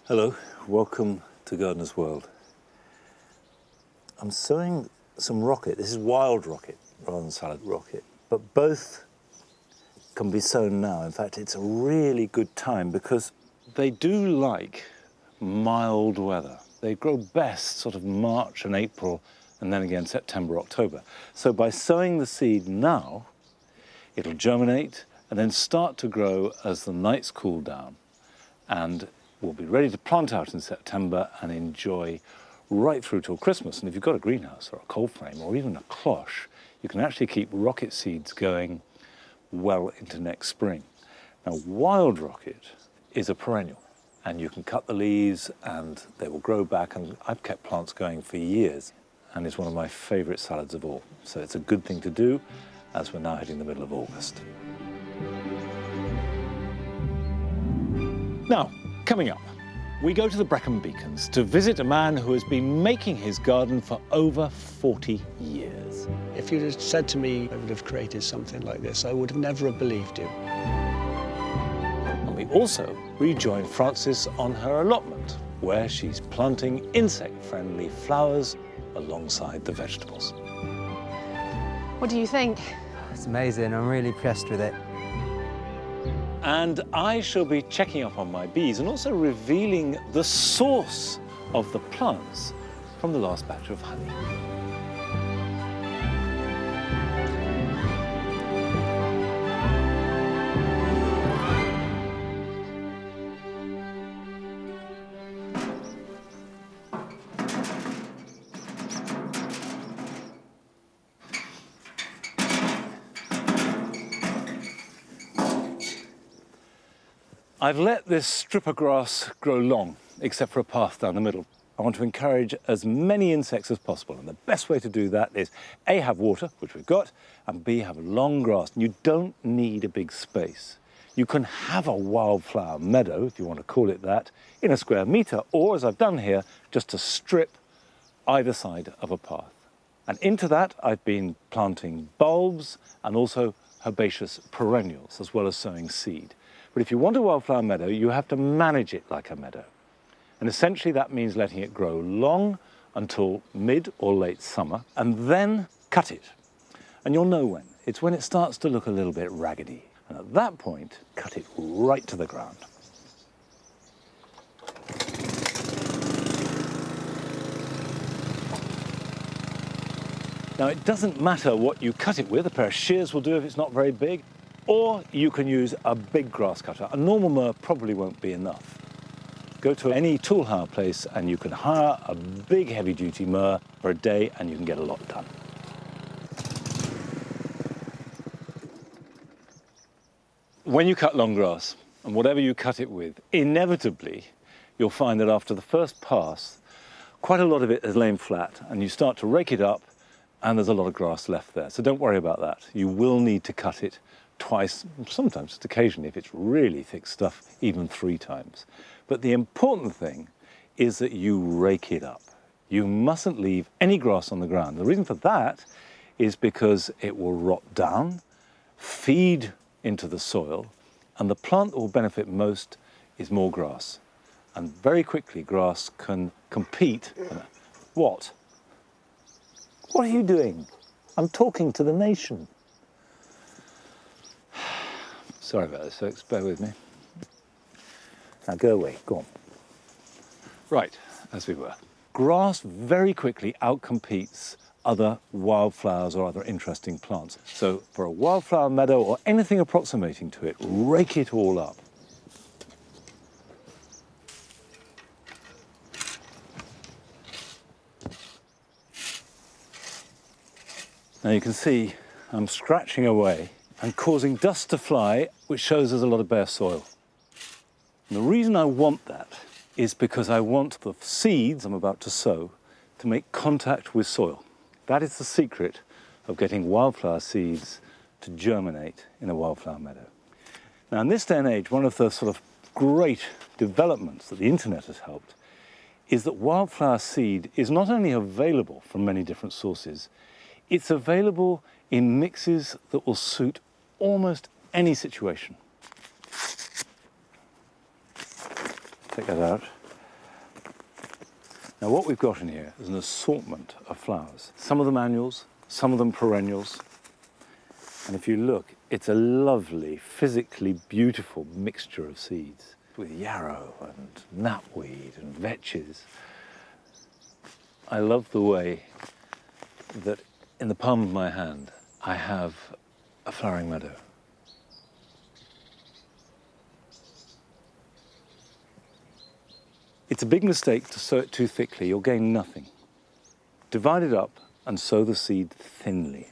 Hello, welcome to Gardener's World. I'm sowing some rocket. This is wild rocket rather than salad rocket, but both can be sown now. In fact, it's a really good time because they do like mild weather. They grow best sort of March and April and then again September, October. So by sowing the seed now, it'll germinate and then start to grow as the nights cool down, and we'll be ready to plant out in September and enjoy right through till Christmas. And if you've got a greenhouse or a cold frame or even a cloche, you can actually keep rocket seeds going well into next spring. Now, wild rocket is a perennial, and you can cut the leaves and they will grow back, and I've kept plants going for years, and it's one of my favourite salads of all. So it's a good thing to do as we're now hitting the middle of August. Now, coming up, we go to the Brecon Beacons to visit a man who has been making his garden for over 40 years. If you'd have said to me I would have created something like this, I would have never have believed you. And we also rejoin Frances on her allotment, where she's planting insect-friendly flowers alongside the vegetables. What do you think? It's amazing. I'm really impressed with it. And I shall be checking up on my bees and also revealing the source of the plants from the last batch of honey. I've let this strip of grass grow long, except for a path down the middle. I want to encourage as many insects as possible, and the best way to do that is A, have water, which we've got, and B, have long grass. And you don't need a big space. You can have a wildflower meadow, if you want to call it that, in a square metre, or as I've done here, just a strip either side of a path. And into that, I've been planting bulbs and also herbaceous perennials, as well as sowing seed. But if you want a wildflower meadow, you have to manage it like a meadow. And essentially that means letting it grow long until mid or late summer, and then cut it. And you'll know when. It's when it starts to look a little bit raggedy. And at that point, cut it right to the ground. Now, it doesn't matter what you cut it with. A pair of shears will do if it's not very big. Or you can use a big grass cutter. A normal mower probably won't be enough. Go to any tool hire place and you can hire a big heavy-duty mower for a day and you can get a lot done. When you cut long grass, and whatever you cut it with, inevitably you'll find that after the first pass, quite a lot of it has lain flat, and you start to rake it up and there's a lot of grass left there. So don't worry about that. You will need to cut it twice, sometimes just occasionally, if it's really thick stuff, even 3 times. But the important thing is that you rake it up. You mustn't leave any grass on the ground. The reason for that is because it will rot down, feed into the soil, and the plant that will benefit most is more grass. And very quickly, grass can compete. What? What are you doing? I'm talking to the nation. Sorry about this, folks, bear with me. Now go away, go on. Right, as we were. Grass very quickly outcompetes other wildflowers or other interesting plants. So for a wildflower meadow or anything approximating to it, rake it all up. Now you can see I'm scratching away and causing dust to fly, which shows there's a lot of bare soil. And the reason I want that is because I want the seeds I'm about to sow to make contact with soil. That is the secret of getting wildflower seeds to germinate in a wildflower meadow. Now, in this day and age, one of the sort of great developments that the internet has helped is that wildflower seed is not only available from many different sources, it's available in mixes that will suit almost any situation. Take that out. Now what we've got in here is an assortment of flowers. Some of them annuals, some of them perennials. And if you look, it's a lovely, physically beautiful mixture of seeds with yarrow and knapweed and vetches. I love the way that in the palm of my hand, I have a flowering meadow. It's a big mistake to sow it too thickly. You'll gain nothing. Divide it up and sow the seed thinly.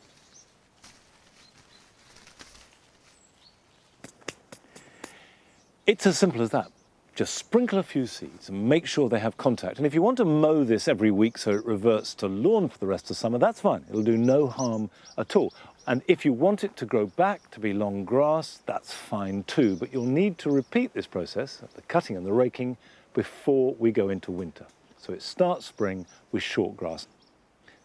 It's as simple as that. Just sprinkle a few seeds and make sure they have contact. And if you want to mow this every week so it reverts to lawn for the rest of summer, that's fine. It'll do no harm at all. And if you want it to grow back to be long grass, that's fine too. But you'll need to repeat this process, the cutting and the raking, before we go into winter. So it starts spring with short grass.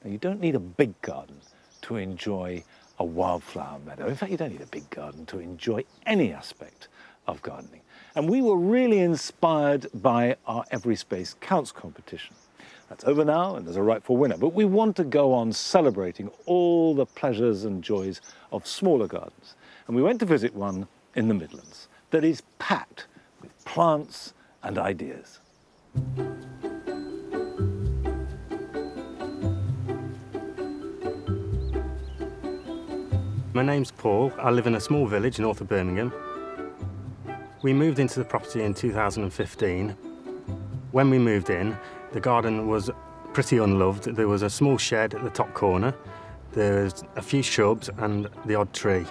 Now you don't need a big garden to enjoy a wildflower meadow. In fact, you don't need a big garden to enjoy any aspect of gardening. And we were really inspired by our Every Space Counts competition. That's over now and there's a rightful winner. But we want to go on celebrating all the pleasures and joys of smaller gardens. And we went to visit one in the Midlands that is packed with plants and ideas. My name's Paul. I live in a small village north of Birmingham. We moved into the property in 2015. When we moved in, the garden was pretty unloved. There was a small shed at the top corner. There was a few shrubs and the odd tree.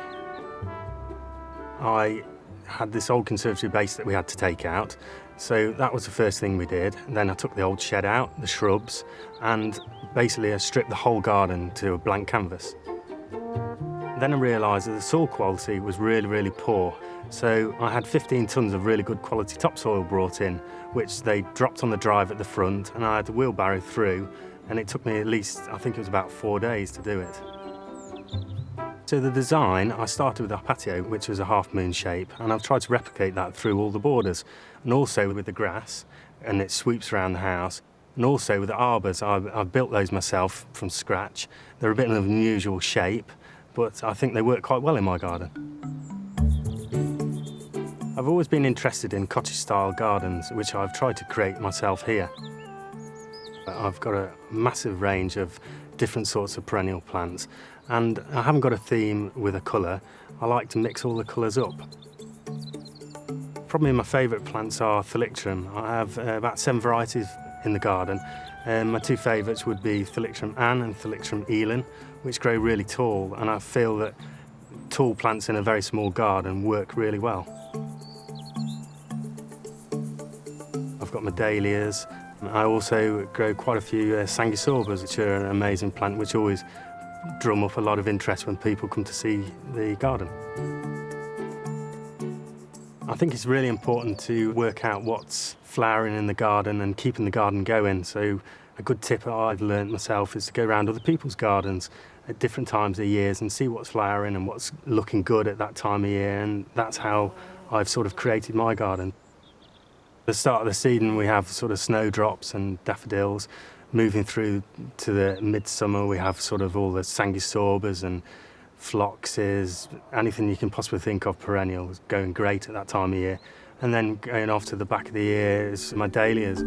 I had this old conservatory base that we had to take out, so that was the first thing we did. And then I took the old shed out, the shrubs, and basically I stripped the whole garden to a blank canvas. Then I realised that the soil quality was really, really poor. So I had 15 tonnes of really good quality topsoil brought in, which they dropped on the drive at the front, and I had to wheelbarrow through, and it took me at least, I think it was about 4 days to do it. So the design, I started with a patio, which was a half-moon shape, and I've tried to replicate that through all the borders, and also with the grass, and it sweeps around the house, and also with the arbours. I've built those myself from scratch. They're a bit of an unusual shape, but I think they work quite well in my garden. I've always been interested in cottage-style gardens, which I've tried to create myself here. I've got a massive range of different sorts of perennial plants, and I haven't got a theme with a colour. I like to mix all the colours up. Probably my favourite plants are Thalictrum. I have about 7 varieties in the garden. My 2 favourites would be Thalictrum Ann and Thalictrum Elin, which grow really tall, and I feel that tall plants in a very small garden work really well. I've got my dahlias. I also grow quite a few sanguisorbas, which are an amazing plant, which always drum up a lot of interest when people come to see the garden. I think it's really important to work out what's flowering in the garden and keeping the garden going. So a good tip that I've learned myself is to go around other people's gardens at different times of years and see what's flowering and what's looking good at that time of year, and that's how I've sort of created my garden. At the start of the season we have sort of snowdrops and daffodils. Moving through to the midsummer we have sort of all the sanguisorbas and phloxes, anything you can possibly think of perennials going great at that time of year. And then going off to the back of the year is my dahlias.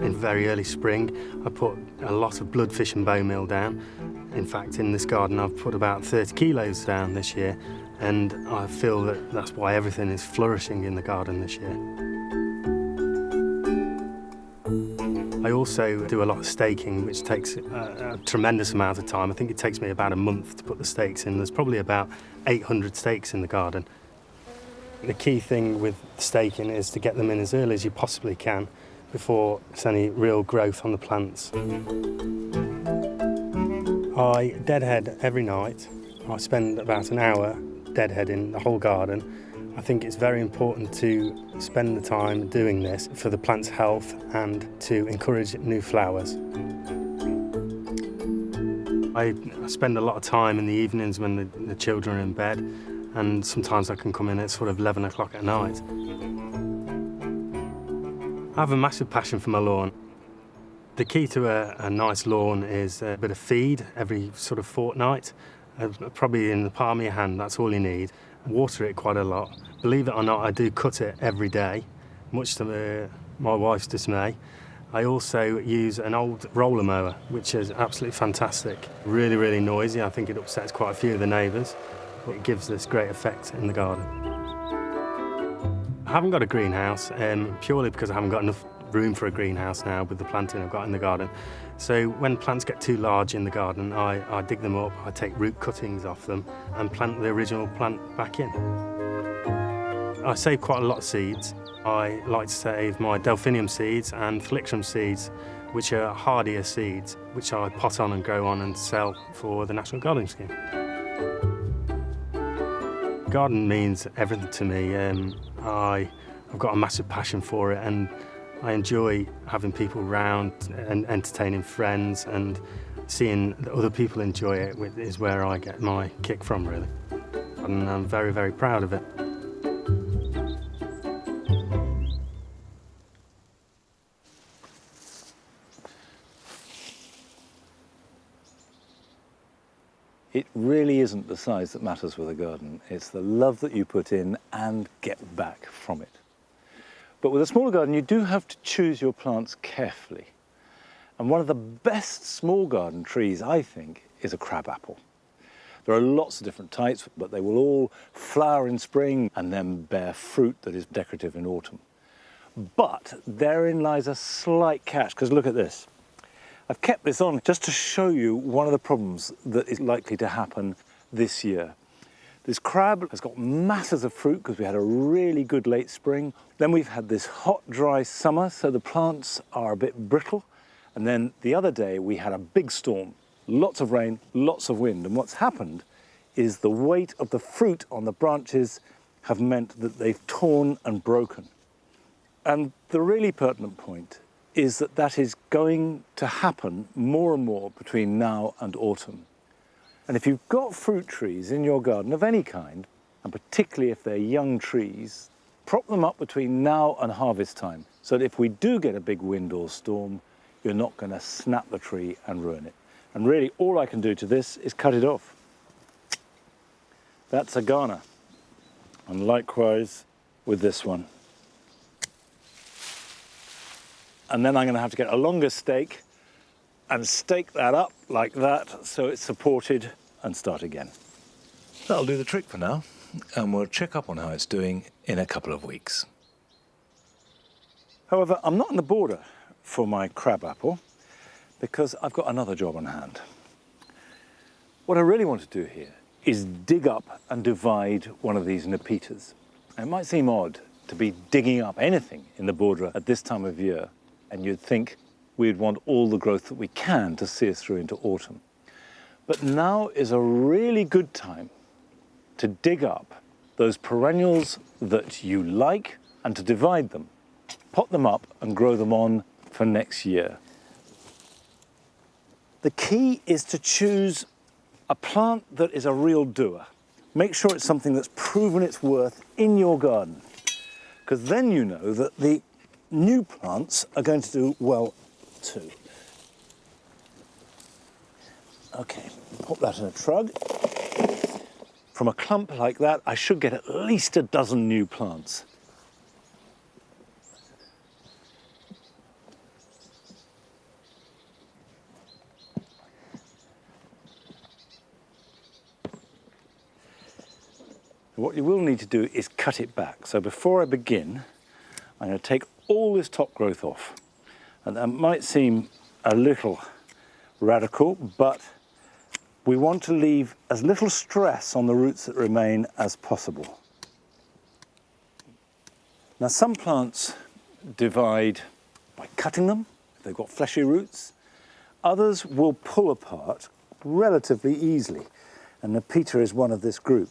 In very early spring I put a lot of bloodfish and bone meal down. In fact, in this garden I've put about 30 kilos down this year, and I feel that that's why everything is flourishing in the garden this year. I also do a lot of staking, which takes a tremendous amount of time. I think it takes me about a month to put the stakes in. There's probably about 800 stakes in the garden. The key thing with staking is to get them in as early as you possibly can before there's any real growth on the plants. I deadhead every night. I spend about an hour deadheading the whole garden. I think it's very important to spend the time doing this for the plant's health and to encourage new flowers. I spend a lot of time in the evenings when the children are in bed, and sometimes I can come in at sort of 11 o'clock at night. I have a massive passion for my lawn. The key to a nice lawn is a bit of feed every sort of fortnight. Probably in the palm of your hand, that's all you need. Water it quite a lot. Believe it or not, I do cut it every day, much to my wife's dismay. I also use an old roller mower, which is absolutely fantastic. Really, really noisy. I think it upsets quite a few of the neighbours, but it gives this great effect in the garden. I haven't got a greenhouse, purely because I haven't got enough room for a greenhouse now with the planting I've got in the garden. So when plants get too large in the garden, I dig them up, I take root cuttings off them and plant the original plant back in. I save quite a lot of seeds. I like to save my delphinium seeds and phylloxera seeds, which are hardier seeds, which I pot on and grow on and sell for the National Gardening Scheme. Garden means everything to me. I've got a massive passion for it, and I enjoy having people round and entertaining friends, and seeing that other people enjoy it is where I get my kick from, really. And I'm very, very proud of it. It really isn't the size that matters with a garden. It's the love that you put in and get back from it. But with a smaller garden, you do have to choose your plants carefully. And one of the best small garden trees, I think, is a crabapple. There are lots of different types, but they will all flower in spring and then bear fruit that is decorative in autumn. But therein lies a slight catch, because look at this. I've kept this on just to show you one of the problems that is likely to happen this year. This crab has got masses of fruit because we had a really good late spring. Then we've had this hot, dry summer, so the plants are a bit brittle. And then the other day we had a big storm, lots of rain, lots of wind. And what's happened is the weight of the fruit on the branches have meant that they've torn and broken. And the really pertinent point is that that is going to happen more and more between now and autumn. And if you've got fruit trees in your garden of any kind, and particularly if they're young trees, prop them up between now and harvest time, so that if we do get a big wind or storm, you're not going to snap the tree and ruin it. And really, all I can do to this is cut it off. That's a Ghana. And likewise with this one. And then I'm going to have to get a longer stake and stake that up like that so it's supported and start again. That'll do the trick for now, and we'll check up on how it's doing in a couple of weeks. However, I'm not on the border for my crabapple because I've got another job on hand. What I really want to do here is dig up and divide one of these nepitas. It might seem odd to be digging up anything in the border at this time of year, and you'd think we'd want all the growth that we can to see us through into autumn. But now is a really good time to dig up those perennials that you like and to divide them, pot them up and grow them on for next year. The key is to choose a plant that is a real doer. Make sure it's something that's proven its worth in your garden, because then you know that the new plants are going to do well too. Okay, pop that in a trug. From a clump like that, I should get at least a dozen new plants. What you will need to do is cut it back. So before I begin, I'm going to take all this top growth off. And that might seem a little radical, but we want to leave as little stress on the roots that remain as possible. Now, some plants divide by cutting them, if they've got fleshy roots. Others will pull apart relatively easily, and Nepeta is one of this group.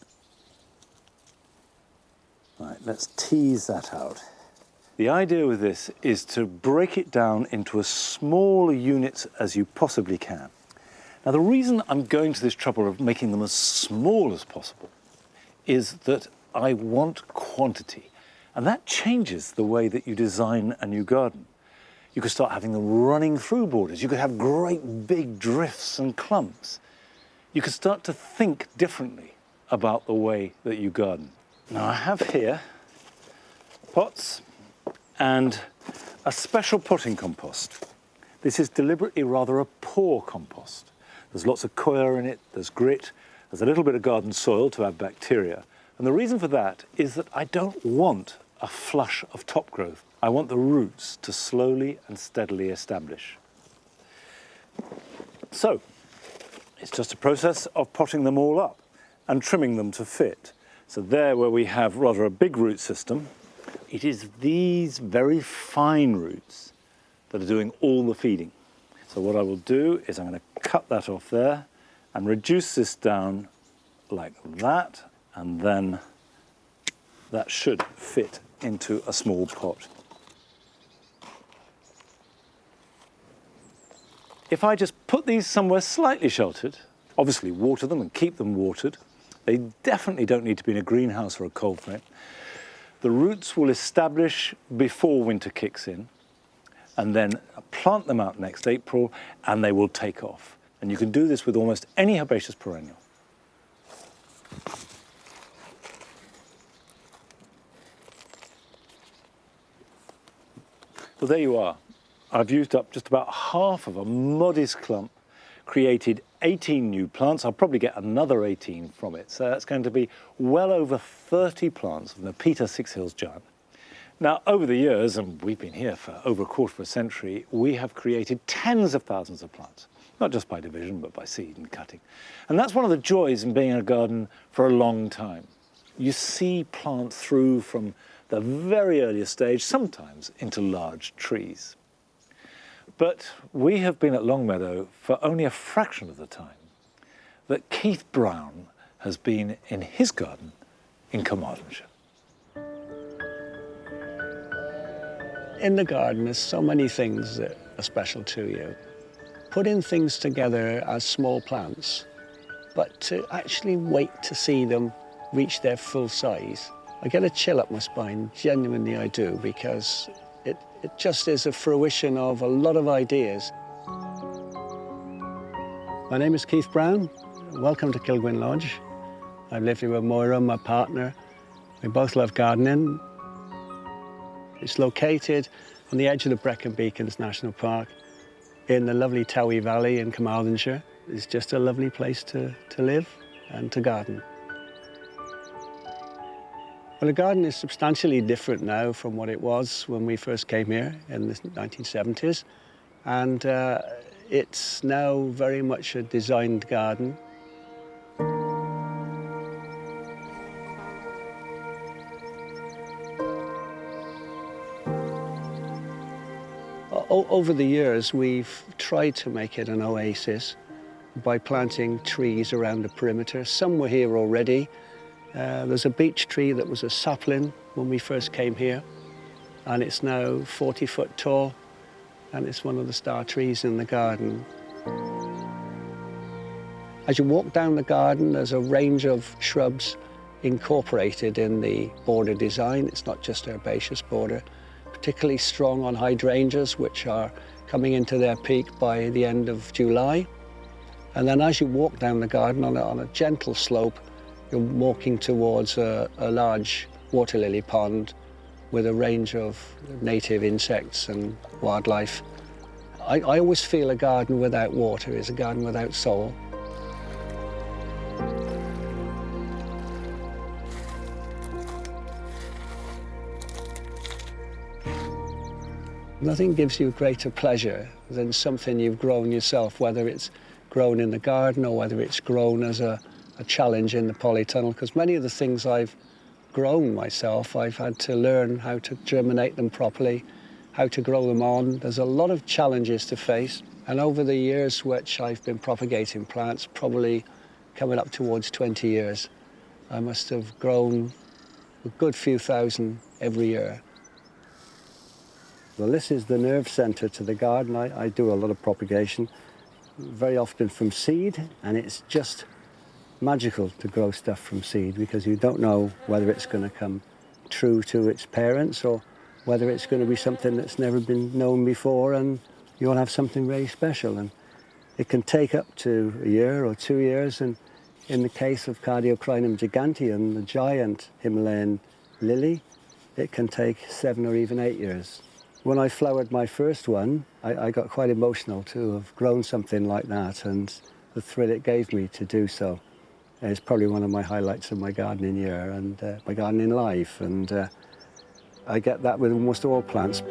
Right, let's tease that out. The idea with this is to break it down into as small units as you possibly can. Now, the reason I'm going to this trouble of making them as small as possible is that I want quantity. And that changes the way that you design a new garden. You could start having them running through borders. You could have great big drifts and clumps. You could start to think differently about the way that you garden. Now I have here pots and a special potting compost. This is deliberately rather a poor compost. There's lots of coir in it, there's grit, there's a little bit of garden soil to add bacteria. And the reason for that is that I don't want a flush of top growth. I want the roots to slowly and steadily establish. So, it's just a process of potting them all up and trimming them to fit. So there where we have rather a big root system, it is these very fine roots that are doing all the feeding. So what I will do is I'm going to cut that off there and reduce this down like that, and then that should fit into a small pot. If I just put these somewhere slightly sheltered, obviously water them and keep them watered, they definitely don't need to be in a greenhouse or a cold frame. The roots will establish before winter kicks in, and then plant them out next April and they will take off. And you can do this with almost any herbaceous perennial. So there you are. I've used up just about half of a modest clump, created 18 new plants. I'll probably get another 18 from it. So that's going to be well over 30 plants of the Peter Six Hills giant. Now, over the years, and we've been here for over a quarter of a century, we have created tens of thousands of plants, not just by division, but by seed and cutting. And that's one of the joys in being in a garden for a long time. You see plants through from the very earliest stage, sometimes into large trees. But we have been at Longmeadow for only a fraction of the time that Keith Brown has been in his garden in Carmarthenshire. In the garden, there's so many things that are special to you. Putting things together as small plants, but to actually wait to see them reach their full size, I get a chill up my spine, genuinely I do, because it just is a fruition of a lot of ideas. My name is Keith Brown. Welcome to Kilgwyn Lodge. I've lived here with Moira, my partner. We both love gardening. It's located on the edge of the Brecon Beacons National Park in the lovely Towie Valley in Carmarthenshire. It's just a lovely place to live and to garden. Well, the garden is substantially different now from what it was when we first came here in the 1970s. And it's now very much a designed garden. Over the years, we've tried to make it an oasis by planting trees around the perimeter. Some were here already. There's a beech tree that was a sapling when we first came here, and it's now 40 foot tall, and it's one of the star trees in the garden. As you walk down the garden, there's a range of shrubs incorporated in the border design. It's not just herbaceous border, particularly strong on hydrangeas, which are coming into their peak by the end of July. And then as you walk down the garden on a gentle slope, you're walking towards a large water lily pond with a range of native insects and wildlife. I always feel a garden without water is a garden without soul. Nothing gives you greater pleasure than something you've grown yourself, whether it's grown in the garden or whether it's grown as a challenge in the polytunnel, because many of the things I've grown myself, I've had to learn how to germinate them properly, how to grow them on. There's a lot of challenges to face, and over the years which I've been propagating plants, probably coming up towards 20 years, I must have grown a good few thousand every year. Well, this is the nerve centre to the garden. I do a lot of propagation, very often from seed, and it's just magical to grow stuff from seed because you don't know whether it's going to come true to its parents or whether it's going to be something that's never been known before and you'll have something very special. And it can take up to a year or 2 years, and in the case of Cardiocrinum giganteum, the giant Himalayan lily, it can take 7 or even 8 years. When I flowered my first one, I got quite emotional to have grown something like that, and the thrill it gave me to do so. It's probably one of my highlights of my gardening year and my gardening life, and I get that with almost all plants.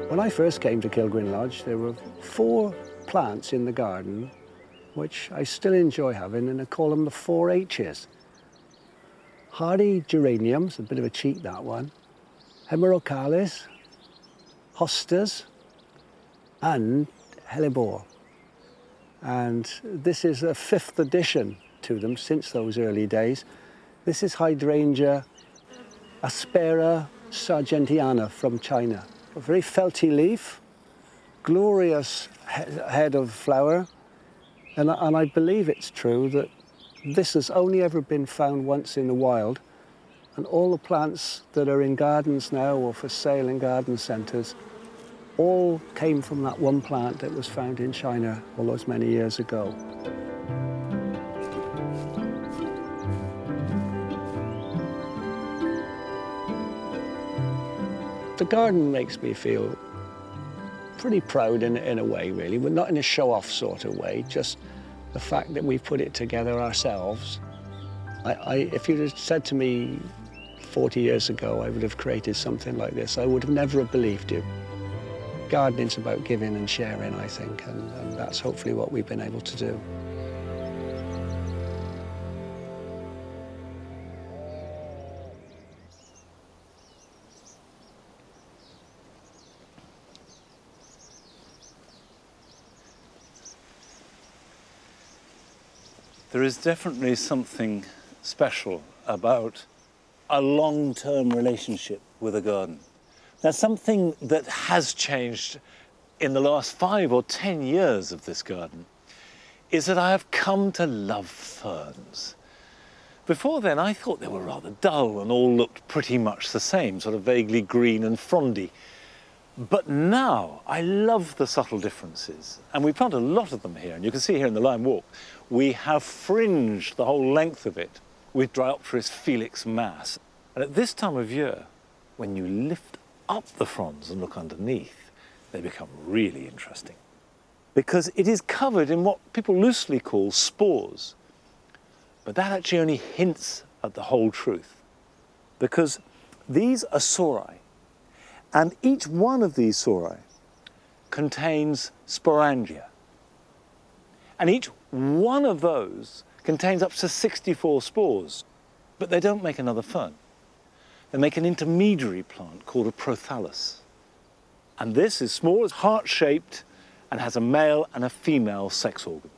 When I first came to Kilgrin Lodge, there were 4 plants in the garden which I still enjoy having, and I call them the 4 H's. Hardy geraniums, a bit of a cheat that one, hemerocallis, hostas, and hellebore. And this is a 5th addition to them since those early days. This is hydrangea Aspera sargentiana from China. A very felty leaf, glorious head of flower, and I believe it's true that this has only ever been found once in the wild, and all the plants that are in gardens now or for sale in garden centres all came from that one plant that was found in China all those many years ago. The garden makes me feel pretty proud in a way, really, but not in a show-off sort of way, just the fact that we've put it together ourselves. If you'd have said to me 40 years ago I would have created something like this, I would have never believed you. Gardening's about giving and sharing, I think, and that's hopefully what we've been able to do. There is definitely something special about a long-term relationship with a garden. Now, something that has changed in the last 5 or 10 years of this garden is that I have come to love ferns. Before then, I thought they were rather dull and all looked pretty much the same, sort of vaguely green and frondy. But now I love the subtle differences, and we plant a lot of them here, and you can see here in the Lime Walk, we have fringed the whole length of it with Dryopteris felix mass. And at this time of year, when you lift up the fronds and look underneath, they become really interesting. Because it is covered in what people loosely call spores. But that actually only hints at the whole truth. Because these are sori, and each one of these sori contains sporangia. And each one of those contains up to 64 spores, but they don't make another fern. They make an intermediary plant called a prothallus. And this is small, it's heart-shaped, and has a male and a female sex organ.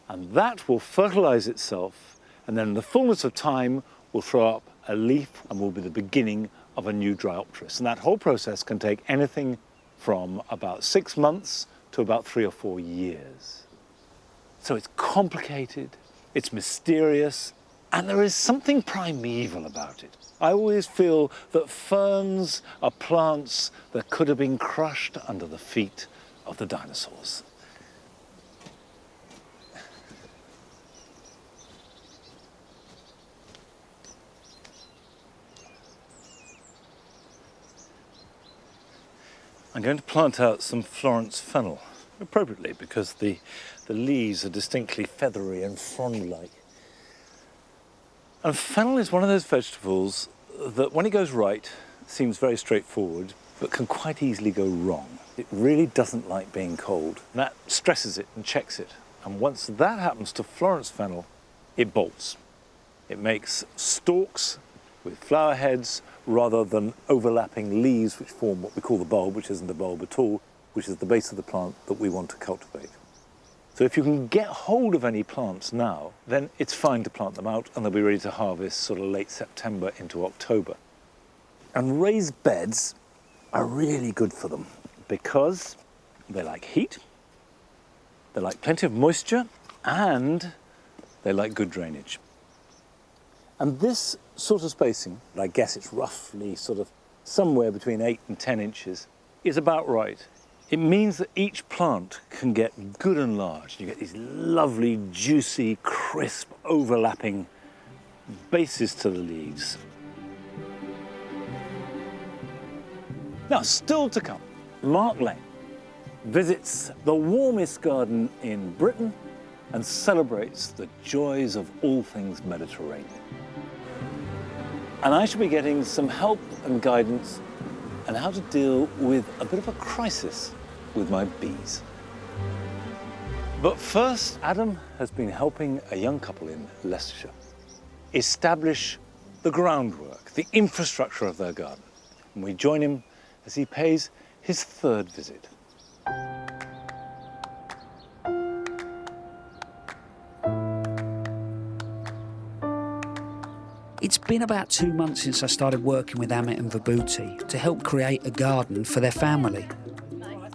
And that will fertilize itself, and then in the fullness of time will throw up a leaf and will be the beginning of a new Dryopteris. And that whole process can take anything from about 6 months to about 3 or 4 years. So it's complicated, it's mysterious, and there is something primeval about it. I always feel that ferns are plants that could have been crushed under the feet of the dinosaurs. I'm going to plant out some Florence fennel, appropriately because the leaves are distinctly feathery and frond-like. And fennel is one of those vegetables that, when it goes right, seems very straightforward, but can quite easily go wrong. It really doesn't like being cold. And that stresses it and checks it. And once that happens to Florence fennel, it bolts. It makes stalks with flower heads rather than overlapping leaves which form what we call the bulb, which isn't a bulb at all, which is the base of the plant that we want to cultivate. So if you can get hold of any plants now, then it's fine to plant them out and they'll be ready to harvest sort of late September into October. And raised beds are really good for them because they like heat, they like plenty of moisture, and they like good drainage. And this sort of spacing, I guess it's roughly sort of somewhere between 8 and 10 inches, is about right. It means that each plant can get good and large. You get these lovely, juicy, crisp, overlapping bases to the leaves. Now, still to come, Mark Lane visits the warmest garden in Britain and celebrates the joys of all things Mediterranean. And I shall be getting some help and guidance on how to deal with a bit of a crisis with my bees. But first, Adam has been helping a young couple in Leicestershire establish the groundwork, the infrastructure of their garden. And we join him as he pays his third visit. It's been about 2 months since I started working with Amit and Vibhuti to help create a garden for their family.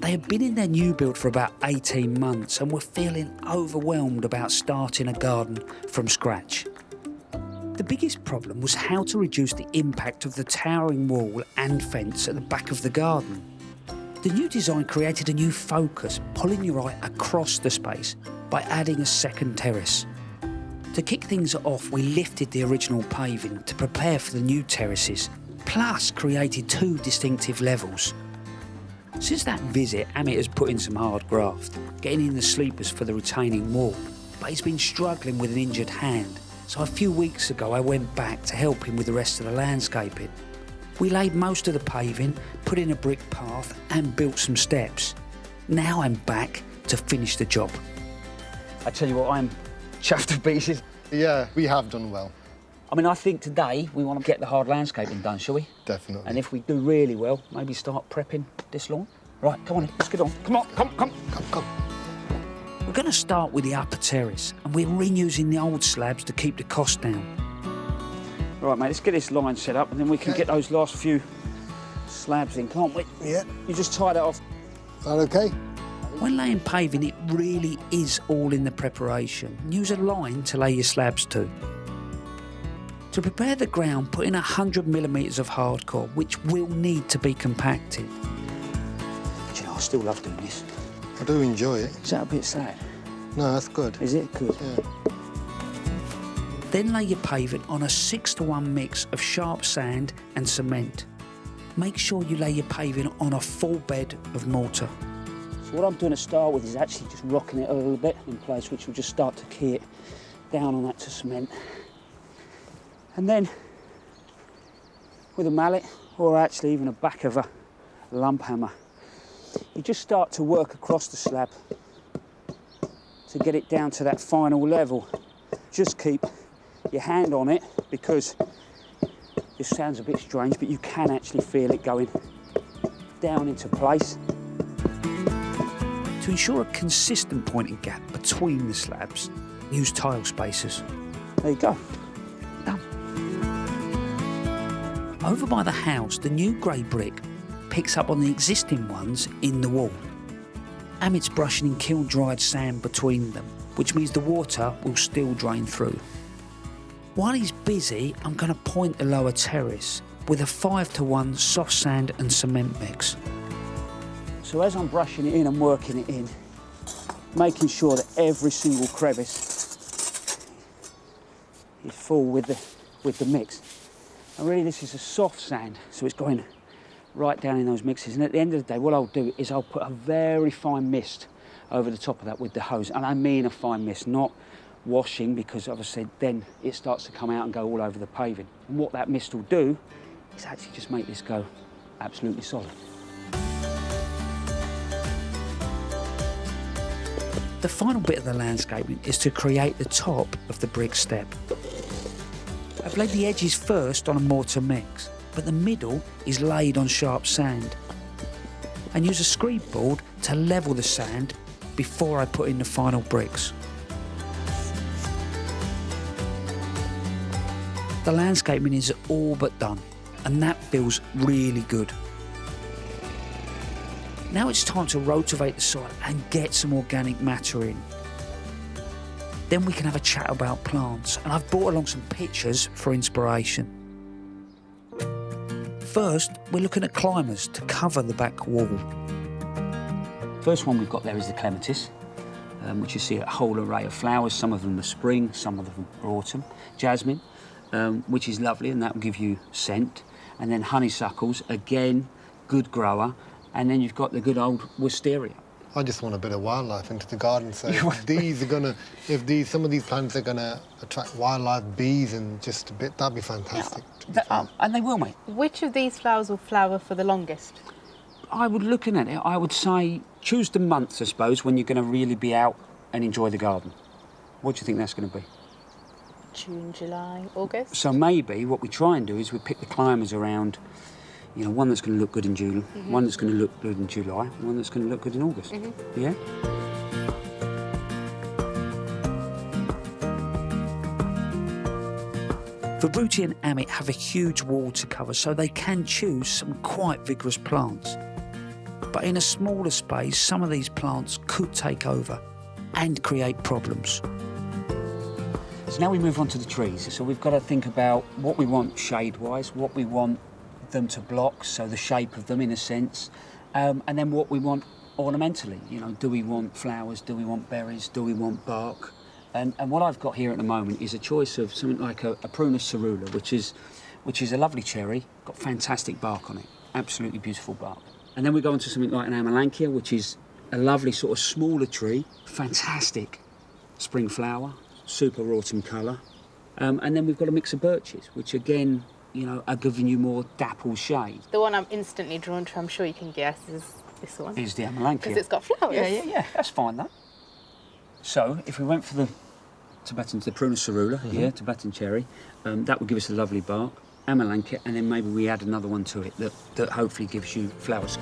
They had been in their new build for about 18 months and were feeling overwhelmed about starting a garden from scratch. The biggest problem was how to reduce the impact of the towering wall and fence at the back of the garden. The new design created a new focus, pulling your eye across the space by adding a second terrace. To kick things off, we lifted the original paving to prepare for the new terraces, plus created 2 distinctive levels. Since that visit, Amit has put in some hard graft, getting in the sleepers for the retaining wall, but he's been struggling with an injured hand, so a few weeks ago I went back to help him with the rest of the landscaping. We laid most of the paving, put in a brick path and built some steps. Now I'm back to finish the job. I tell you what, I'm chuffed to pieces. Yeah, we have done well. I mean, I think today we want to get the hard landscaping done, shall we? Definitely. And if we do really well, maybe start prepping this lawn. Right, come on, let's get on. Come on, come. We're going to start with the upper terrace, and we're reusing the old slabs to keep the cost down. Right, mate, let's get this line set up, and then we can get those last few slabs in, can't we? Yeah. You just tie that off. Is that okay? When laying paving, it really is all in the preparation. Use a line to lay your slabs to. To prepare the ground, put in 100mm of hardcore, which will need to be compacted. Do you know, I still love doing this. I do enjoy it. Is that a bit sad? No, that's good. Is it? Good. Yeah. Then lay your paving on a 6-to-1 mix of sharp sand and cement. Make sure you lay your paving on a full bed of mortar. So what I'm doing to start with is actually just rocking it a little bit in place, which will just start to key it down on that to cement. And then with a mallet, or actually even a back of a lump hammer, you just start to work across the slab to get it down to that final level. Just keep your hand on it, because this sounds a bit strange, but you can actually feel it going down into place. To ensure a consistent pointing gap between the slabs, use tile spacers. There you go. Done. Over by the house, the new grey brick picks up on the existing ones in the wall. Amit's brushing in kiln-dried sand between them, which means the water will still drain through. While he's busy, I'm going to point the lower terrace with a 5-to-1 soft sand and cement mix. So as I'm brushing it in and working it in, making sure that every single crevice is full with the mix. And really this is a soft sand, so it's going right down in those mixes. And at the end of the day, what I'll do is I'll put a very fine mist over the top of that with the hose. And I mean a fine mist, not washing, because obviously then it starts to come out and go all over the paving. And what that mist will do is actually just make this go absolutely solid. The final bit of the landscaping is to create the top of the brick step. I've laid the edges first on a mortar mix, but the middle is laid on sharp sand. And use a screed board to level the sand before I put in the final bricks. The landscaping is all but done. and that feels really good. Now it's time to rotivate the soil and get some organic matter in. Then we can have a chat about plants, and I've brought along some pictures for inspiration. First, we're looking at climbers to cover the back wall. First one we've got there is the clematis, which you see a whole array of flowers. Some of them are spring, some of them are autumn. Jasmine, which is lovely, and that will give you scent. And then honeysuckles, again, good grower. And then you've got the good old wisteria. I just want a bit of wildlife into the garden, so if these are gonna, some of these plants are gonna attract wildlife, bees, and just a bit, that'd be fantastic. And they will, mate. Which of these flowers will flower for the longest? I would, looking at it, I would say choose the months, I suppose, when you're going to really be out and enjoy the garden. What do you think that's going to be? June, July, August? So maybe what we try and do is we pick the climbers around, you know, one that's going to look good in June, one that's going to look good in July, and one that's going to look good in August. Yeah? Vibuti and Amit have a huge wall to cover, so they can choose some quite vigorous plants. But in a smaller space, some of these plants could take over and create problems. So now we move on to the trees. So we've got to think about what we want shade-wise, what we want them to block, so the shape of them in a sense, and then what we want ornamentally. You know, do we want flowers, do we want berries, do we want bark? And what I've got here at the moment is a choice of something like a Prunus cerula, which is a lovely cherry, got fantastic bark on it, absolutely beautiful bark. And then we go on to something like an Amelanchier, which is a lovely sort of smaller tree, fantastic spring flower, super autumn colour. And then we've got a mix of birches, which again, you know, are giving you more dapple shade. The one I'm instantly drawn to, I'm sure you can guess, is this one. Is the Amelanchier. Because it's got flowers. Yeah, that's fine though. So if we went for the Prunus cerula, Tibetan cherry, that would give us a lovely bark, Amelanchier, and then maybe we add another one to it that hopefully gives you flowers.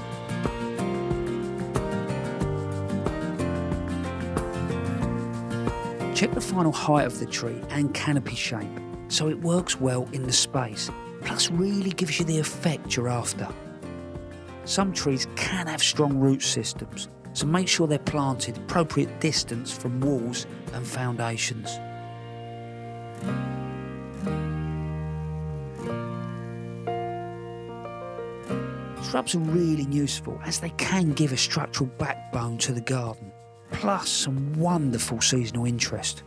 Check the final height of the tree and canopy shape, so it works well in the space, plus really gives you the effect you're after. Some trees can have strong root systems, so make sure they're planted appropriate distance from walls and foundations. Shrubs are really useful as they can give a structural backbone to the garden, plus some wonderful seasonal interest.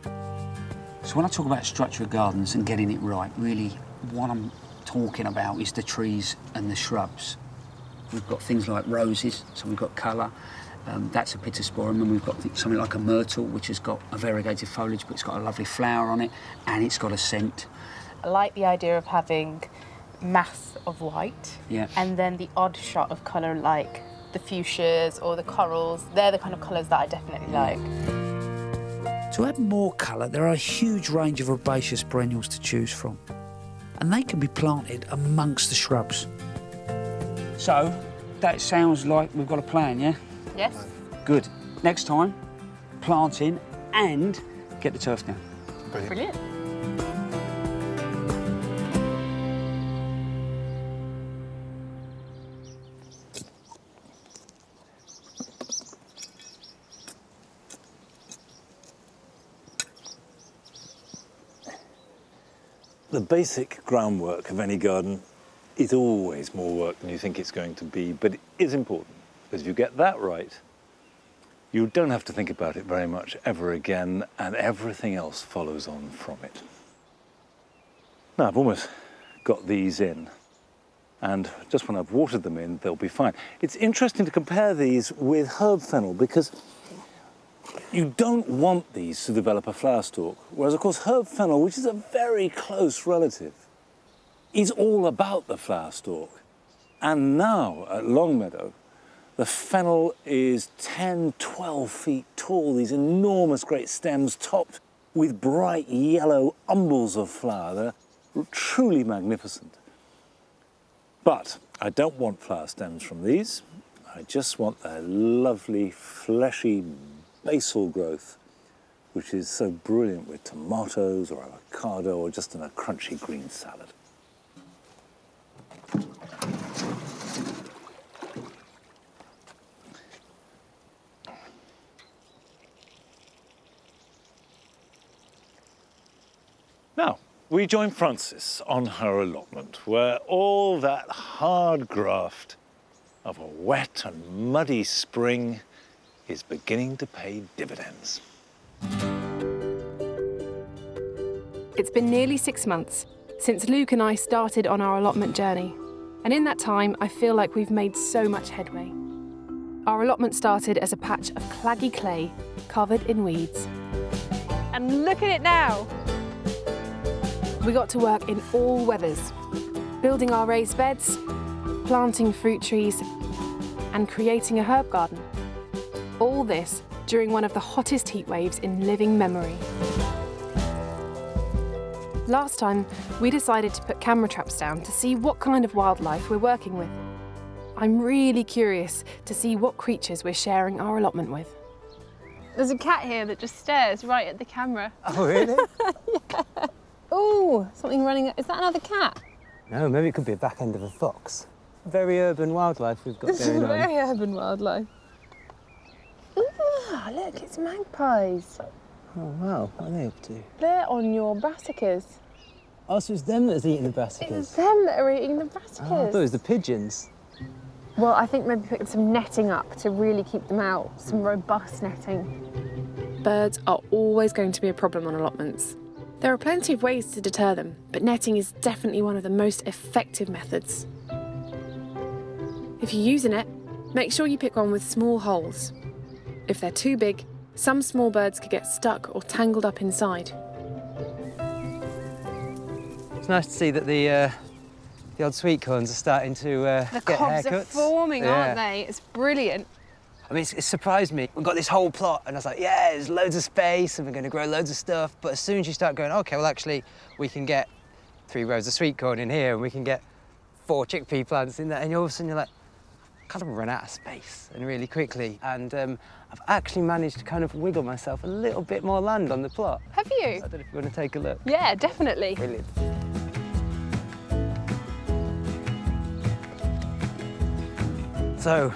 So when I talk about structure of gardens and getting it right, really what I'm talking about is the trees and the shrubs. We've got things like roses, so we've got colour. That's a Pittosporum, and we've got something like a myrtle, which has got a variegated foliage, but it's got a lovely flower on it, and it's got a scent. I like the idea of having mass of white, and then the odd shot of colour like the fuchsias or the corals. They're the kind of colours that I definitely like. To add more colour, there are a huge range of herbaceous perennials to choose from, and they can be planted amongst the shrubs. So, that sounds like we've got a plan, yeah? Yes. Good. Next time, plant in and get the turf down. Brilliant. The basic groundwork of any garden is always more work than you think it's going to be, but it is important, because if you get that right, you don't have to think about it very much ever again, and everything else follows on from it. Now, I've almost got these in, and just when I've watered them in, they'll be fine. It's interesting to compare these with herb fennel, because you don't want these to develop a flower stalk, whereas, of course, herb fennel, which is a very close relative, is all about the flower stalk. And now, at Longmeadow, the fennel is 10, 12 feet tall, these enormous great stems topped with bright yellow umbels of flower. They're truly magnificent. But I don't want flower stems from these. I just want their lovely, fleshy basal growth, which is so brilliant with tomatoes or avocado or just in a crunchy green salad. We join Frances on her allotment, where all that hard graft of a wet and muddy spring is beginning to pay dividends. It's been nearly 6 months since Luke and I started on our allotment journey. And in that time, I feel like we've made so much headway. Our allotment started as a patch of claggy clay covered in weeds. And look at it now! We got to work in all weathers, building our raised beds, planting fruit trees, and creating a herb garden. All this during one of the hottest heat waves in living memory. Last time, we decided to put camera traps down to see what kind of wildlife we're working with. I'm really curious to see what creatures we're sharing our allotment with. There's a cat here that just stares right at the camera. Oh, really? Yeah. Oh, something running. Is that another cat? No, maybe it could be a back end of a fox. Very urban wildlife we've got This is going on. very urban wildlife. Ooh, look, it's magpies. Oh, wow. What are they up to? They're on your brassicas. Oh, so it's them that's eating the brassicas? It's them that are eating the brassicas. Oh, I thought it was the pigeons. Well, I think maybe putting some netting up to really keep them out, some robust netting. Birds are always going to be a problem on allotments. There are plenty of ways to deter them, but netting is definitely one of the most effective methods. If you use a net, make sure you pick one with small holes. If they're too big, some small birds could get stuck or tangled up inside. It's nice to see that the old sweet corns are starting to The get cobs haircuts. are forming, Yeah. aren't they? It's brilliant. I mean, it surprised me. We've got this whole plot, and I was like, yeah, there's loads of space, and we're going to grow loads of stuff. But as soon as you start going, OK, well, actually, we can get 3 rows of sweet corn in here, and we can get 4 chickpea plants in there, and all of a sudden you're like, kind of run out of space, and really quickly. And I've actually managed to kind of wiggle myself a little bit more land on the plot. Have you? I don't know if you want to take a look. Yeah, definitely. Brilliant. So,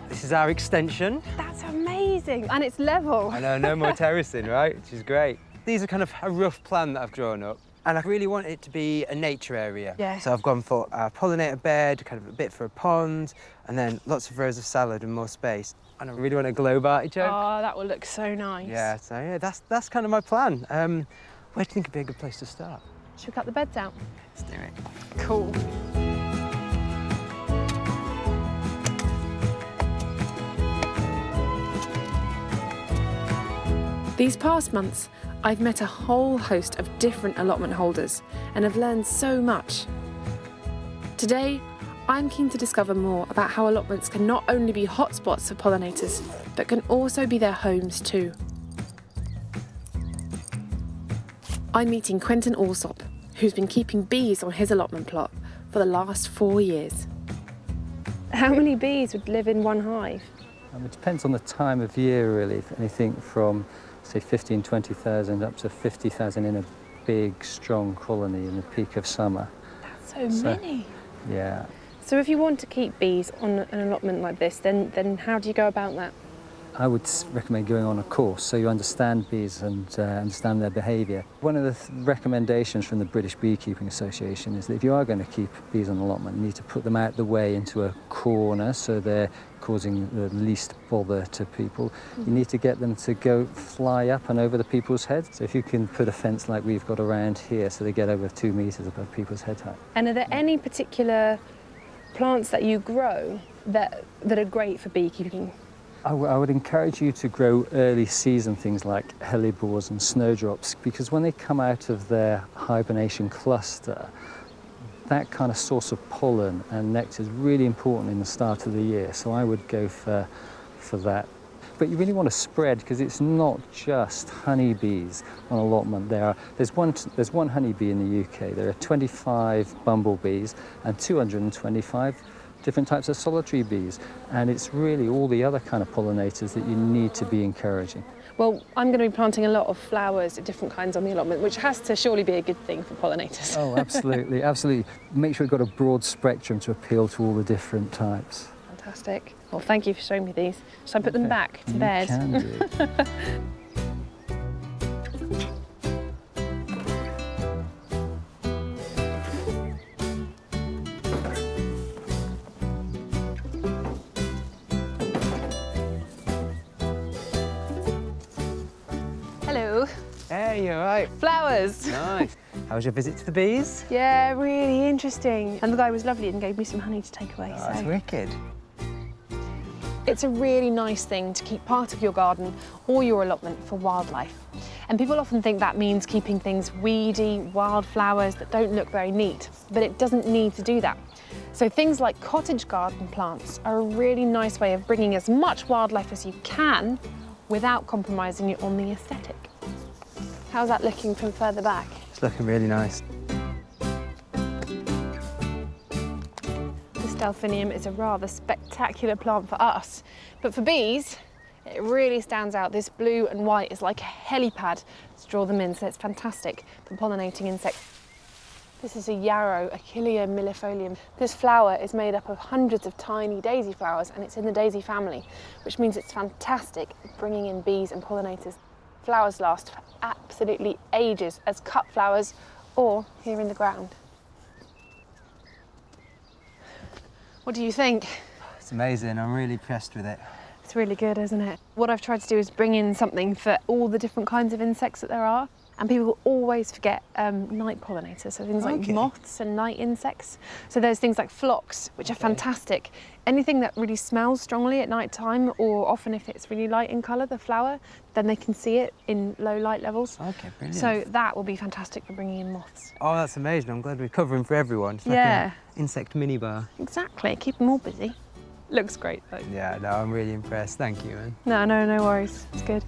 this is our extension. That's amazing. And it's level. I know, no more terracing, right? Which is great. These are kind of a rough plan that I've drawn up. And I really want it to be a nature area. Yeah. So I've gone for a pollinator bed, kind of a bit for a pond, and then lots of rows of salad and more space. And I really want a globe artichoke. Oh, that will look so nice. Yeah, so yeah, that's kind of my plan. Where do you think would be a good place to start? Should we cut the beds out? Let's do it. Cool. These past months, I've met a whole host of different allotment holders and have learned so much. Today, I'm keen to discover more about how allotments can not only be hotspots for pollinators, but can also be their homes too. I'm meeting Quentin Alsop, who's been keeping bees on his allotment plot for the last 4 years. How many bees would live in one hive? It depends on the time of year, really. Anything from, say, 15,000, 20,000 up to 50,000 in a big, strong colony in the peak of summer. That's so many. Yeah. So if you want to keep bees on an allotment like this, then how do you go about that? I would recommend going on a course so you understand bees and understand their behaviour. One of the recommendations from the British Beekeeping Association is that if you are going to keep bees on allotment, you need to put them out the way into a corner so they're causing the least bother to people. You need to get them to go fly up and over the people's heads. So if you can put a fence like we've got around here so they get over 2 metres above people's head height. And are there any particular plants that you grow that are great for beekeeping? I would encourage you to grow early season things like hellebores and snowdrops, because when they come out of their hibernation cluster, that kind of source of pollen and nectar is really important in the start of the year. So I would go for that. But you really want to spread, because it's not just honeybees on allotment. There's one honeybee in the UK. There are 25 bumblebees and 225 different types of solitary bees, and it's really all the other kind of pollinators that you need to be encouraging. Well, I'm going to be planting a lot of flowers, different kinds on the allotment, which has to surely be a good thing for pollinators. Oh, absolutely, absolutely. Make sure you've got a broad spectrum to appeal to all the different types. Fantastic. Well, thank you for showing me these. Shall I put them back to bed? You can do. you all right? Flowers. Nice. How was your visit to the bees? Yeah, really interesting. And the guy was lovely and gave me some honey to take away. Oh, that's wicked. It's a really nice thing to keep part of your garden or your allotment for wildlife. And people often think that means keeping things weedy, wildflowers that don't look very neat, but it doesn't need to do that. So things like cottage garden plants are a really nice way of bringing as much wildlife as you can without compromising on the aesthetic. How's that looking from further back? It's looking really nice. This delphinium is a rather spectacular plant for us, but for bees, it really stands out. This blue and white is like a helipad to draw them in, so it's fantastic for pollinating insects. This is a yarrow, Achillea millefolium. This flower is made up of hundreds of tiny daisy flowers, and it's in the daisy family, which means it's fantastic at bringing in bees and pollinators. Flowers last for absolutely ages as cut flowers or here in the ground. What do you think? It's amazing. I'm really impressed with it. It's really good, isn't it? What I've tried to do is bring in something for all the different kinds of insects that there are. And people always forget night pollinators, so things like moths and night insects. So there's things like phlox, which are fantastic. Anything that really smells strongly at night time, or often if it's really light in colour, the flower, then they can see it in low light levels. Okay, brilliant. So that will be fantastic for bringing in moths. Oh, that's amazing. I'm glad we're covering for everyone. It's like Yeah. an insect minibar. Exactly, keep them all busy. Looks great though. Yeah, no, I'm really impressed. Thank you, man. No worries, it's good.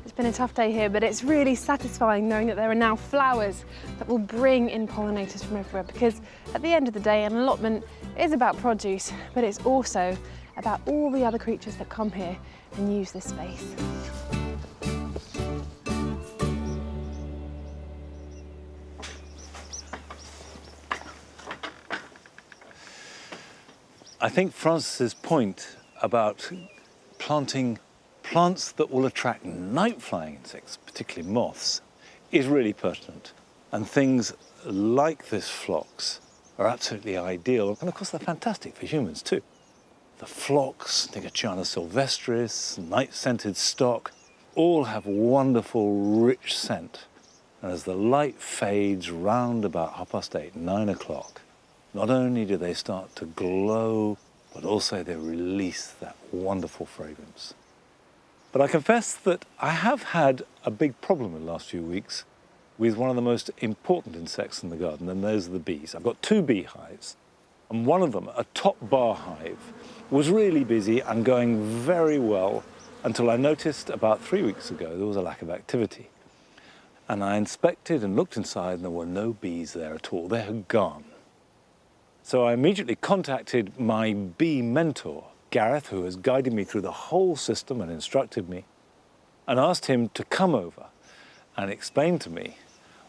It's been a tough day here, but it's really satisfying knowing that there are now flowers that will bring in pollinators from everywhere, because at the end of the day, an allotment is about produce, but it's also about all the other creatures that come here and use this space. I think Francis's point about planting plants that will attract night-flying insects, particularly moths, is really pertinent. And things like this phlox are absolutely ideal. And of course, they're fantastic for humans too. The phlox, Nicotiana sylvestris, night-scented stock, all have wonderful, rich scent. And as the light fades round about 8:30, 9 o'clock, not only do they start to glow, but also they release that wonderful fragrance. But I confess that I have had a big problem in the last few weeks with one of the most important insects in the garden, and those are the bees. I've got 2 beehives, and one of them, a top bar hive, was really busy and going very well until I noticed about 3 weeks ago there was a lack of activity. And I inspected and looked inside, and there were no bees there at all. They had gone. So I immediately contacted my bee mentor, Gareth, who has guided me through the whole system and instructed me, and asked him to come over and explain to me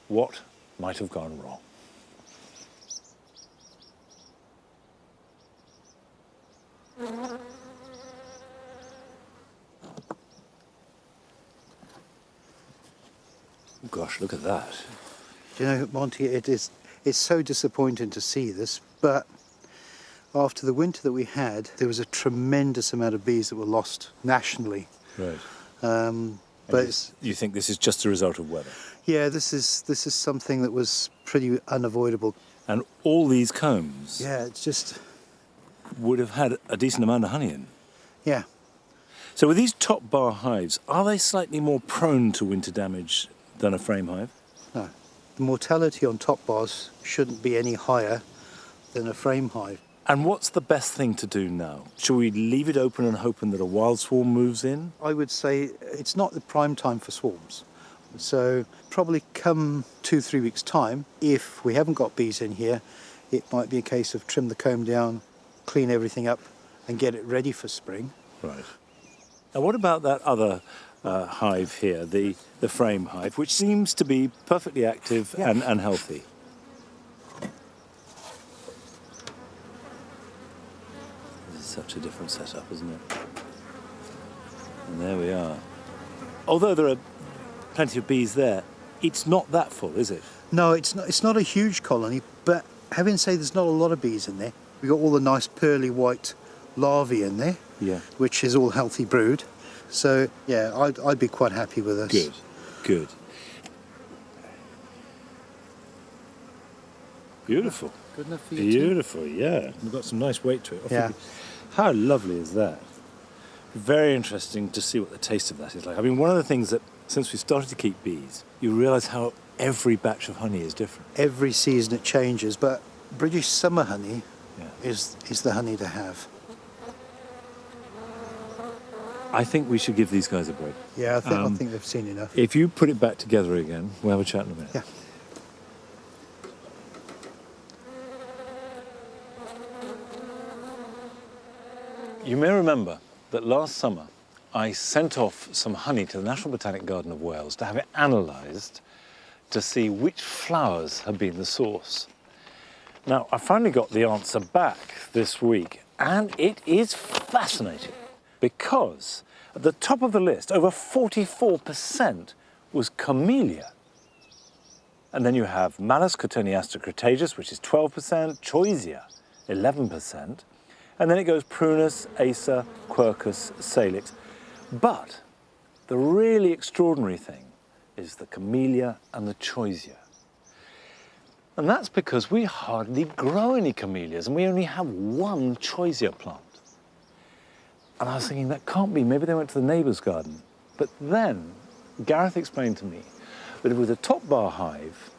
what might have gone wrong. Oh gosh, look at that. Do you know, Monty, it's so disappointing to see this, but after the winter that we had, there was a tremendous amount of bees that were lost nationally. Right. But you think this is just a result of weather? Yeah, this is something that was pretty unavoidable. And all these combs Yeah, it's just, would have had a decent amount of honey in. yeah. So with these top bar hives, are they slightly more prone to winter damage than a frame hive? No. The mortality on top bars shouldn't be any higher than a frame hive. And what's the best thing to do now? Shall we leave it open and hoping that a wild swarm moves in? I would say it's not the prime time for swarms. So probably come 2-3 weeks' time, if we haven't got bees in here, it might be a case of trim the comb down, clean everything up and get it ready for spring. Right. Now what about that other hive here, the frame hive, which seems to be perfectly active and healthy? This is such a different setup, isn't it? And there we are. Although there are plenty of bees there, it's not that full, is it? No, it's not a huge colony, but having said there's not a lot of bees in there. We've got all the nice pearly white larvae in there, which is all healthy brood. So, yeah, I'd be quite happy with this. Good, good. Beautiful. Good enough for you too? Beautiful, yeah. We've got some nice weight to it. Yeah. How lovely is that? Very interesting to see what the taste of that is like. I mean, one of the things that, since we started to keep bees, you realise how every batch of honey is different. Every season it changes, but British summer honey is the honey to have. I think we should give these guys a break. Yeah, I think they've seen enough. If you put it back together again, we'll have a chat in a minute. Yeah. You may remember that last summer I sent off some honey to the National Botanic Garden of Wales to have it analysed to see which flowers had been the source. Now, I finally got the answer back this week, and it is fascinating because at the top of the list, over 44% was camellia. And then you have Malus cotoneaster crataegus, which is 12%, Choisia, 11%, and then it goes Prunus, Acer, Quercus, Salix. But the really extraordinary thing is the camellia and the Choisia. And that's because we hardly grow any camellias, and we only have one Choisia plant. And I was thinking, that can't be, maybe they went to the neighbour's garden. But then Gareth explained to me that with a top bar hive,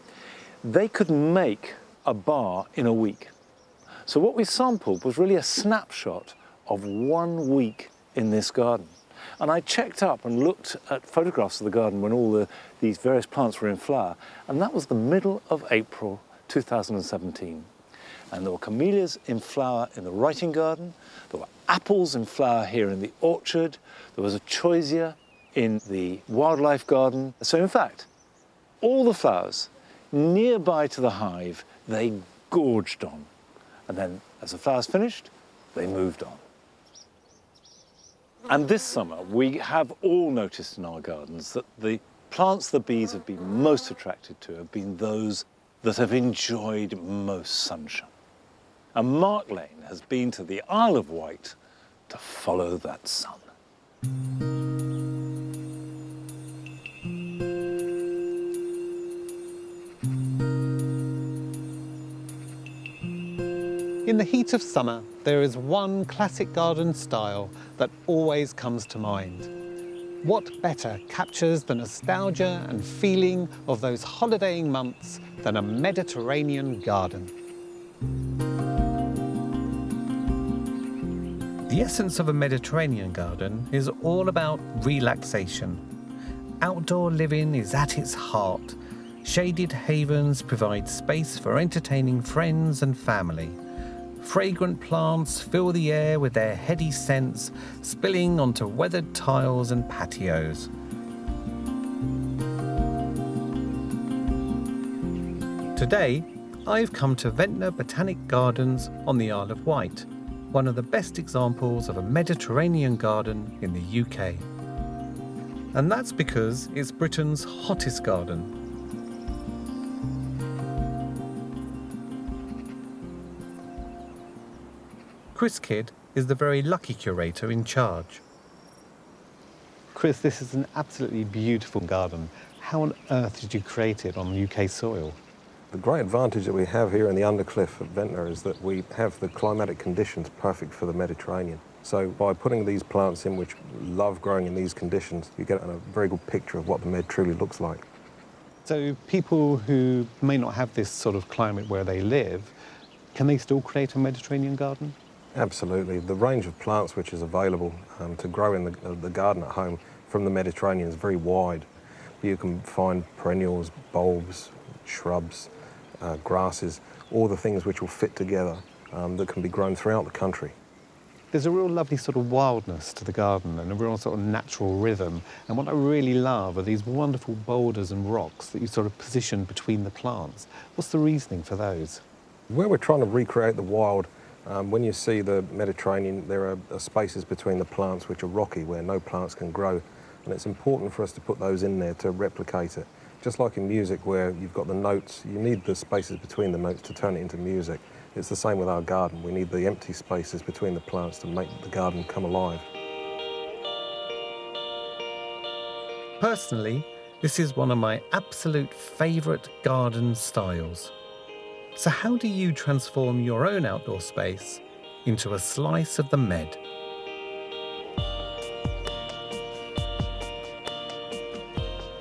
they could make a bar in a week. So what we sampled was really a snapshot of 1 week in this garden. And I checked up and looked at photographs of the garden when all these various plants were in flower, and that was the middle of April 2017. And there were camellias in flower in the writing garden, there were apples in flower here in the orchard, there was a Choisia in the wildlife garden. So in fact, all the flowers nearby to the hive, they gorged on. And then as the flowers finished, they moved on. And this summer, we have all noticed in our gardens that the plants the bees have been most attracted to have been those that have enjoyed most sunshine. And Mark Lane has been to the Isle of Wight to follow that sun. In the heat of summer, there is one classic garden style that always comes to mind. What better captures the nostalgia and feeling of those holidaying months than a Mediterranean garden? The essence of a Mediterranean garden is all about relaxation. Outdoor living is at its heart. Shaded havens provide space for entertaining friends and family. Fragrant plants fill the air with their heady scents, spilling onto weathered tiles and patios. Today, I've come to Ventnor Botanic Gardens on the Isle of Wight, one of the best examples of a Mediterranean garden in the UK. And that's because it's Britain's hottest garden. Chris Kidd is the very lucky curator in charge. Chris, this is an absolutely beautiful garden. How on earth did you create it on UK soil? The great advantage that we have here in the Undercliff at Ventnor is that we have the climatic conditions perfect for the Mediterranean. So by putting these plants in which love growing in these conditions, you get a very good picture of what the Med truly looks like. So people who may not have this sort of climate where they live, can they still create a Mediterranean garden? Absolutely. The range of plants which is available to grow in the garden at home from the Mediterranean is very wide. You can find perennials, bulbs, shrubs, grasses, all the things which will fit together that can be grown throughout the country. There's a real lovely sort of wildness to the garden and a real sort of natural rhythm. And what I really love are these wonderful boulders and rocks that you sort of position between the plants. What's the reasoning for those? Where we're trying to recreate the wild, when you see the Mediterranean, there are spaces between the plants which are rocky, where no plants can grow. And it's important for us to put those in there to replicate it. Just like in music, where you've got the notes, you need the spaces between the notes to turn it into music. It's the same with our garden. We need the empty spaces between the plants to make the garden come alive. Personally, this is one of my absolute favourite garden styles. So how do you transform your own outdoor space into a slice of the Med?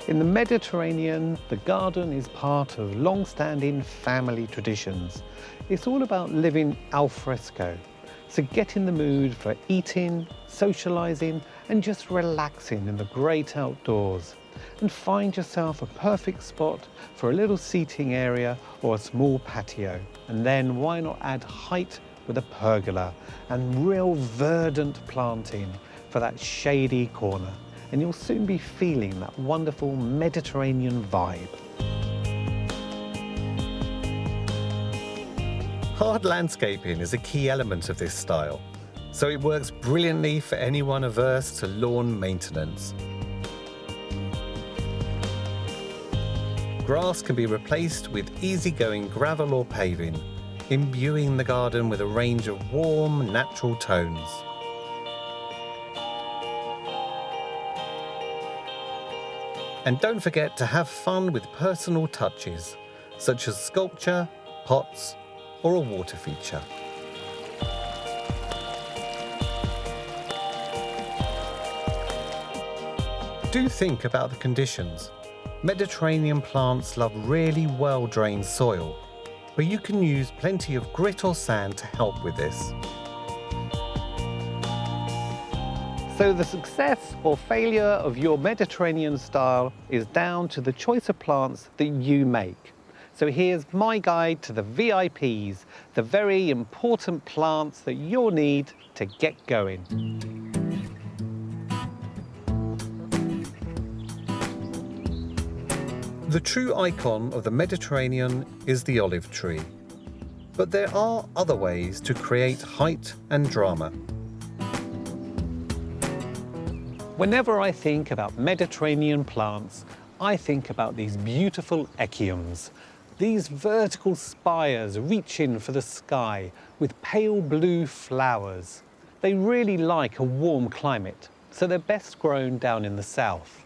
In the Mediterranean, the garden is part of long-standing family traditions. It's all about living al fresco. So get in the mood for eating, socialising and just relaxing in the great outdoors. And find yourself a perfect spot for a little seating area or a small patio. And then why not add height with a pergola and real verdant planting for that shady corner. And you'll soon be feeling that wonderful Mediterranean vibe. Hard landscaping is a key element of this style, so it works brilliantly for anyone averse to lawn maintenance. Grass can be replaced with easygoing gravel or paving, imbuing the garden with a range of warm, natural tones. And don't forget to have fun with personal touches, such as sculpture, pots, or a water feature. Do think about the conditions. Mediterranean plants love really well-drained soil, but you can use plenty of grit or sand to help with this. So the success or failure of your Mediterranean style is down to the choice of plants that you make. So here's my guide to the VIPs, the very important plants that you'll need to get going. The true icon of the Mediterranean is the olive tree. But there are other ways to create height and drama. Whenever I think about Mediterranean plants, I think about these beautiful echiums, these vertical spires reaching for the sky with pale blue flowers. They really like a warm climate, so they're best grown down in the south.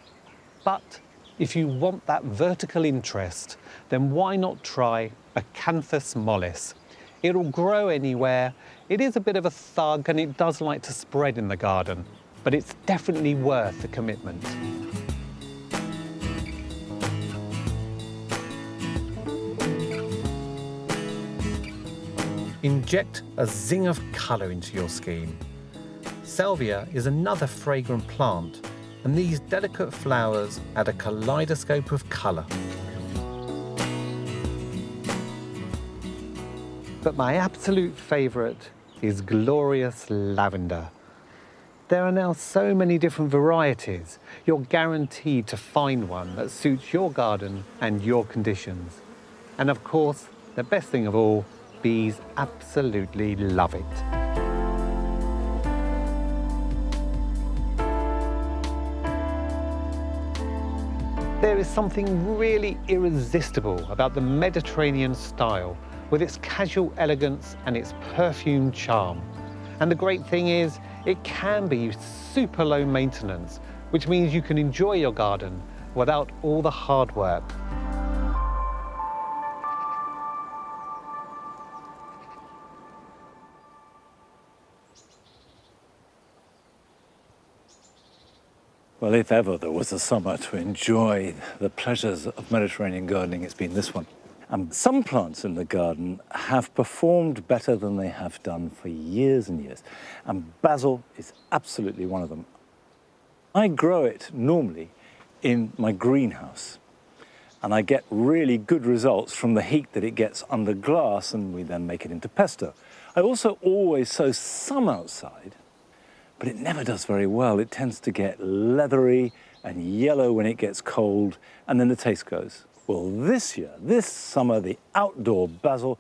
But if you want that vertical interest, then why not try Acanthus mollis? It'll grow anywhere. It is a bit of a thug and it does like to spread in the garden, but it's definitely worth the commitment. Inject a zing of colour into your scheme. Salvia is another fragrant plant, and these delicate flowers add a kaleidoscope of colour. But my absolute favourite is glorious lavender. There are now so many different varieties, you're guaranteed to find one that suits your garden and your conditions. And of course, the best thing of all, bees absolutely love it. There is something really irresistible about the Mediterranean style, with its casual elegance and its perfumed charm. And the great thing is, it can be super low maintenance, which means you can enjoy your garden without all the hard work. Well, if ever there was a summer to enjoy the pleasures of Mediterranean gardening, it's been this one. And some plants in the garden have performed better than they have done for years and years. And basil is absolutely one of them. I grow it normally in my greenhouse. And I get really good results from the heat that it gets under glass, and we then make it into pesto. I also always sow some outside, but it never does very well. It tends to get leathery and yellow when it gets cold, and then the taste goes. Well, this year, this summer, the outdoor basil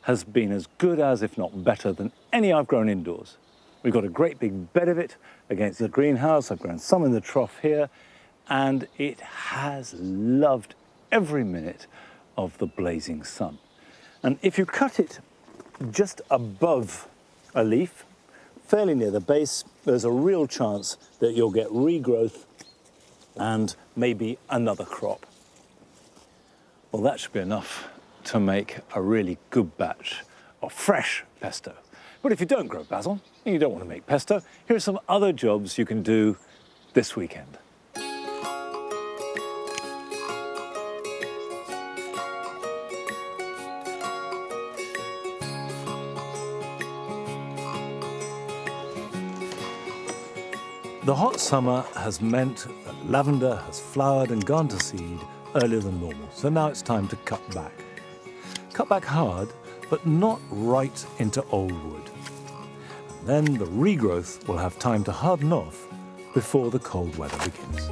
has been as good as, if not better, than any I've grown indoors. We've got a great big bed of it against the greenhouse. I've grown some in the trough here, and it has loved every minute of the blazing sun. And if you cut it just above a leaf, fairly near the base, there's a real chance that you'll get regrowth and maybe another crop. Well, that should be enough to make a really good batch of fresh pesto. But if you don't grow basil and you don't want to make pesto, here are some other jobs you can do this weekend. The hot summer has meant that lavender has flowered and gone to seed earlier than normal, so now it's time to cut back. Cut back hard, but not right into old wood. And then the regrowth will have time to harden off before the cold weather begins.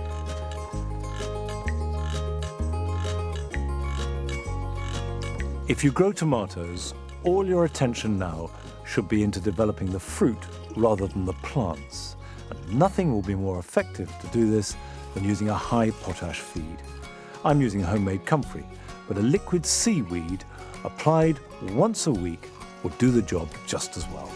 If you grow tomatoes, all your attention now should be into developing the fruit rather than the plants. And nothing will be more effective to do this than using a high potash feed. I'm using homemade comfrey, but a liquid seaweed applied once a week will do the job just as well.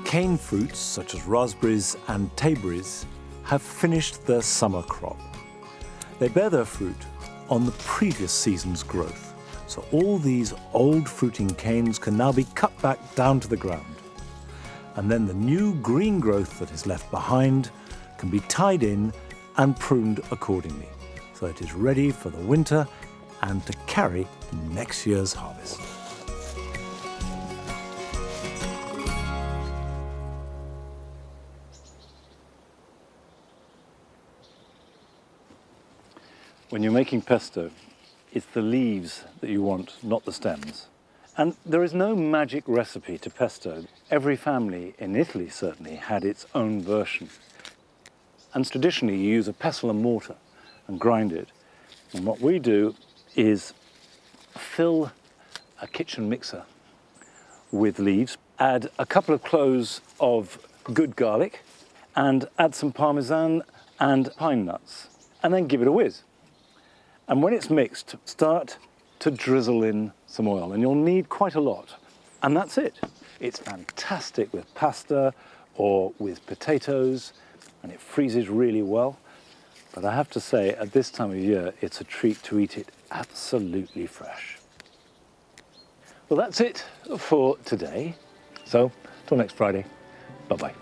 Cane fruits such as raspberries and tayberries have finished their summer crop. They bear their fruit on the previous season's growth. So all these old fruiting canes can now be cut back down to the ground. And then the new green growth that is left behind can be tied in and pruned accordingly, so it is ready for the winter and to carry next year's harvest. When you're making pesto, it's the leaves that you want, not the stems. And there is no magic recipe to pesto. Every family, in Italy certainly, had its own version. And traditionally you use a pestle and mortar and grind it. And what we do is fill a kitchen mixer with leaves, add a couple of cloves of good garlic, and add some parmesan and pine nuts, and then give it a whiz. And when it's mixed, start to drizzle in some oil, and you'll need quite a lot. And that's it. It's fantastic with pasta or with potatoes, and it freezes really well. But I have to say, at this time of year, it's a treat to eat it absolutely fresh. Well, that's it for today. So, till next Friday, bye-bye.